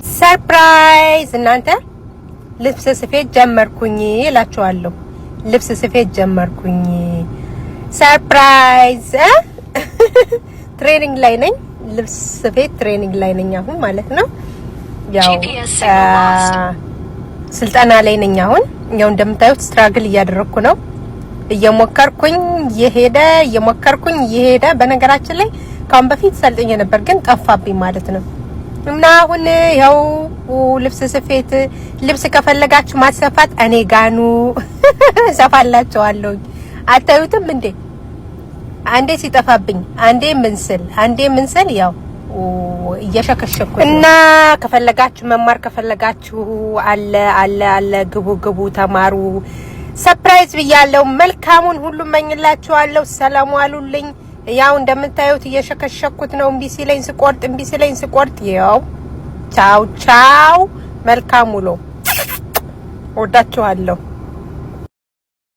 ሰርፕራይዝ እናንተ ልብስ ስፌት ጀመርኩኝ እላችኋለሁ። ልብስ ስፌት ጀመርኩኝ። ሰርፕራይዝ ትሬኒንግ ላይ ነኝ። ልብስ ስፌት ትሬኒንግ ላይ ነኝ አሁን ማለት ነው። ያው ስልጠና ላይ ነኝ አሁን። ያው እንደምታዩት ስትራግል እያደረኩ ነው። እየሞከርኩኝ እየሄደ በነገራችን ላይ ካሁን በፊት ሰልጥኜ ነበር ግን ጠፋብኝ ማለት ነው። እና አሁን ያው ልብስ ስፌት ልብስ ከፈለጋችሁ ማሰፋት እኔ ጋኑ ሰፋላችኋለሁ። አታዩትም እንዴ? አንዴ ሲጠፋብኝ አንዴ ምንስል ያው እየሸከሸኩ እና ከፈለጋችሁ መማር ከፈለጋችሁ አለ ግቡ ተማሩ። ሰርፕራይዝ ብያለሁ። መልካሙን ሁሉ መኝላችኋለሁ። ሰላም ዋሉልኝ። ያው እንደምታዩት እየሸከሸኩት ነው። እምቢ ሲለኝ ስቆርጥ ያው ቻው መልካም ውሎ። ወዳችኋለሁ።